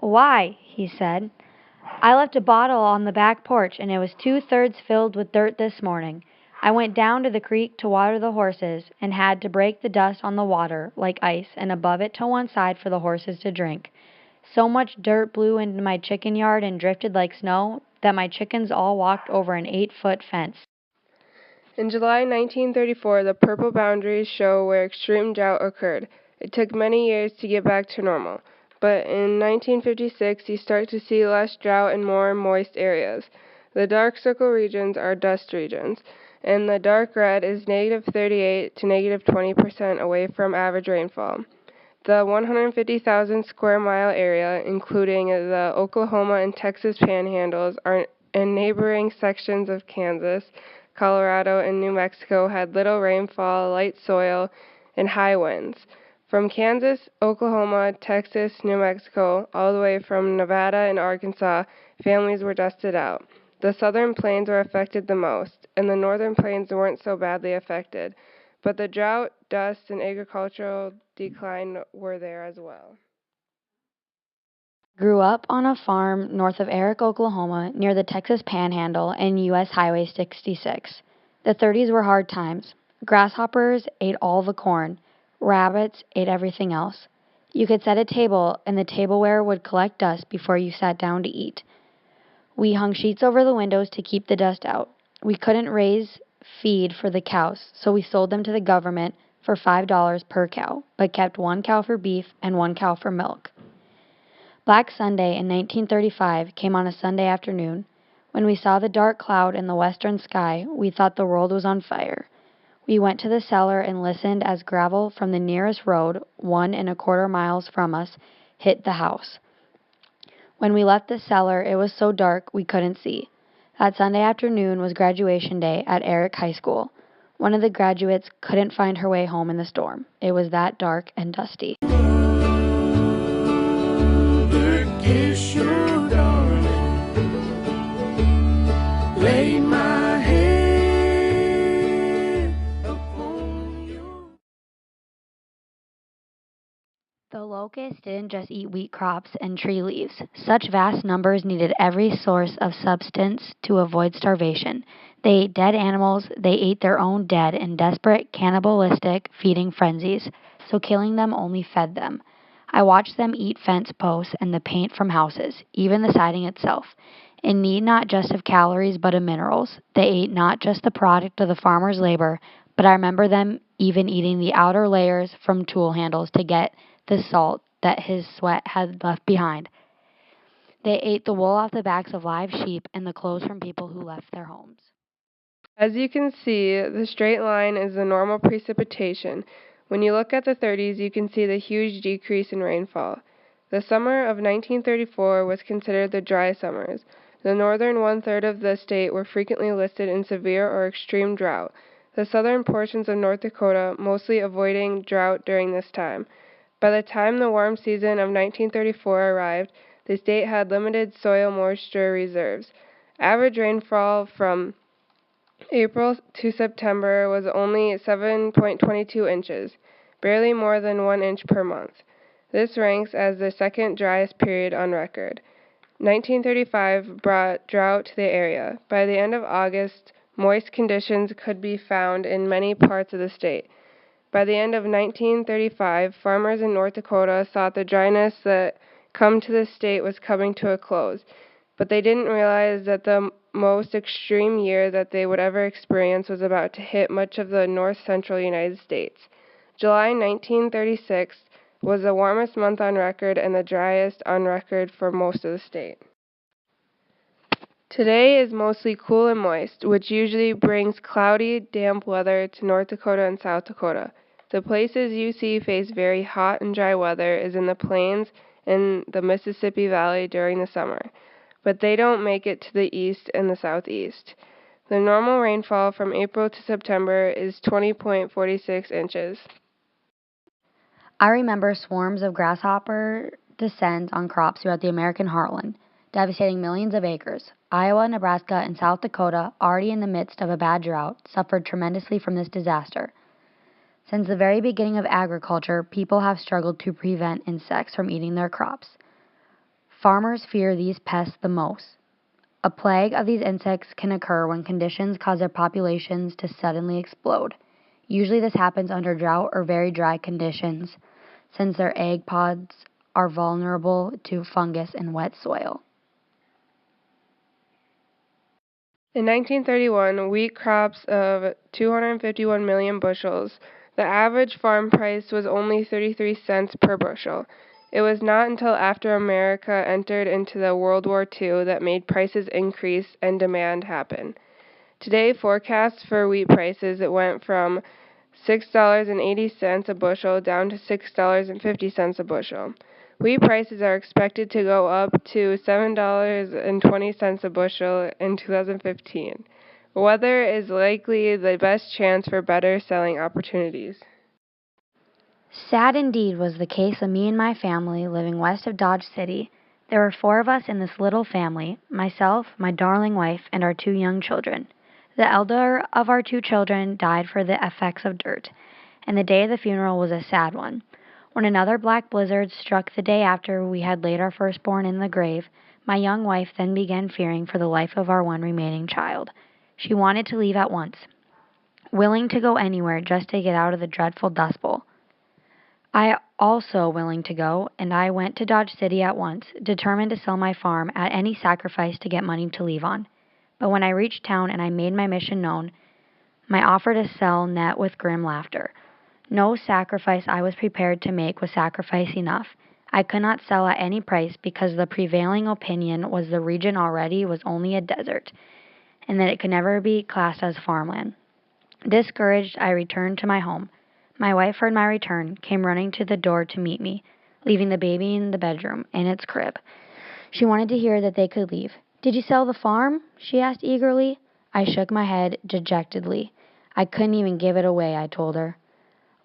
"Why?" he said. "I left a bottle on the back porch and it was two-thirds filled with dirt this morning. I went down to the creek to water the horses and had to break the dust on the water like ice and above it to one side for the horses to drink. So much dirt blew into my chicken yard and drifted like snow that my chickens all walked over an 8-foot fence." In July 1934, the purple boundaries show where extreme drought occurred. It took many years to get back to normal, but in 1956 you start to see less drought and more moist areas. The dark circle regions are dust regions, and the dark red is -38 to -20% away from average rainfall. The 150,000 square mile area, including the Oklahoma and Texas panhandles, and neighboring sections of Kansas, Colorado, and New Mexico, had little rainfall, light soil, and high winds. From Kansas, Oklahoma, Texas, New Mexico, all the way from Nevada and Arkansas, families were dusted out. The southern plains were affected the most, and the northern plains weren't so badly affected. But the drought, dust, and agricultural decline were there as well. Grew up on a farm north of Eric, Oklahoma, near the Texas Panhandle and U.S. Highway 66. The 30s were hard times. Grasshoppers ate all the corn. Rabbits ate everything else. You could set a table, and the tableware would collect dust before you sat down to eat. We hung sheets over the windows to keep the dust out. We couldn't raise feed for the cows, so we sold them to the government for $5 per cow, but kept one cow for beef and one cow for milk. Black Sunday in 1935 came on a Sunday afternoon. When we saw the dark cloud in the western sky, we thought the world was on fire. We went to the cellar and listened as gravel from the nearest road, 1¼ miles from us, hit the house. When we left the cellar, it was so dark we couldn't see. That Sunday afternoon was graduation day at Eric High School. One of the graduates couldn't find her way home in the storm. It was that dark and dusty. Lay my head upon you. The locusts didn't just eat wheat crops and tree leaves. Such vast numbers needed every source of substance to avoid starvation. They ate dead animals, they ate their own dead in desperate, cannibalistic feeding frenzies, so killing them only fed them. I watched them eat fence posts and the paint from houses, even the siding itself. In need not just of calories but of minerals. They ate not just the product of the farmer's labor, but I remember them even eating the outer layers from tool handles to get the salt that his sweat had left behind. They ate the wool off the backs of live sheep and the clothes from people who left their homes. As you can see, the straight line is the normal precipitation. When you look at the 30s, you can see the huge decrease in rainfall. The summer of 1934 was considered the dry summers. The northern one-third of the state were frequently listed in severe or extreme drought. The southern portions of North Dakota mostly avoiding drought during this time. By the time the warm season of 1934 arrived, the state had limited soil moisture reserves. Average rainfall from April to September was only 7.22 inches, barely more than 1 inch per month. This ranks as the second driest period on record. 1935 brought drought to the area. By the end of August, moist conditions could be found in many parts of the state. By the end of 1935, farmers in North Dakota thought the dryness that come to the state was coming to a close, but they didn't realize that the most extreme year that they would ever experience was about to hit much of the north-central United States. July 1936 was the warmest month on record and the driest on record for most of the state. Today is mostly cool and moist, which usually brings cloudy, damp weather to North Dakota and South Dakota. The places you see face very hot and dry weather is in the plains and the Mississippi Valley during the summer, but they don't make it to the east and the southeast. The normal rainfall from April to September is 20.46 inches. I remember swarms of grasshopper descends on crops throughout the American heartland, devastating millions of acres. Iowa, Nebraska, and South Dakota, already in the midst of a bad drought, suffered tremendously from this disaster. Since the very beginning of agriculture, people have struggled to prevent insects from eating their crops. Farmers fear these pests the most. A plague of these insects can occur when conditions cause their populations to suddenly explode. Usually this happens under drought or very dry conditions, since their egg pods are vulnerable to fungus in wet soil. In 1931, wheat crops of 251 million bushels. The average farm price was only 33 cents per bushel. It was not until after America entered into the World War II that made prices increase and demand happen. Today, forecasts for wheat prices went from $6.80 a bushel down to $6.50 a bushel. Wheat prices are expected to go up to $7.20 a bushel in 2015. Weather is likely the best chance for better selling opportunities. Sad indeed was the case of me and my family living west of Dodge City. There were 4 of us in this little family, myself, my darling wife, and our 2 young children. The elder of our 2 children died for the effects of dirt, and the day of the funeral was a sad one. When another black blizzard struck the day after we had laid our firstborn in the grave, my young wife then began fearing for the life of our one remaining child. She wanted to leave at once, willing to go anywhere just to get out of the dreadful dust bowl. I also willing to go, and I went to Dodge City at once, determined to sell my farm at any sacrifice to get money to leave on. But when I reached town and I made my mission known, my offer to sell met with grim laughter. No sacrifice I was prepared to make was sacrifice enough. I could not sell at any price because the prevailing opinion was the region already was only a desert, and that it could never be classed as farmland. Discouraged, I returned to my home. My wife heard my return, came running to the door to meet me, leaving the baby in the bedroom, in its crib. She wanted to hear that they could leave. "Did you sell the farm?" she asked eagerly. I shook my head dejectedly. I couldn't even give it away, I told her.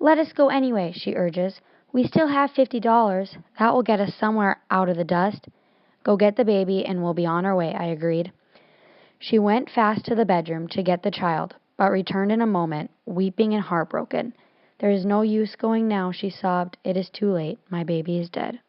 "Let us go anyway," she urges. "We still have $50. That will get us somewhere out of the dust." "Go get the baby and we'll be on our way," I agreed. She went fast to the bedroom to get the child, but returned in a moment, weeping and heartbroken. "There is no use going now," she sobbed. "It is too late. My baby is dead."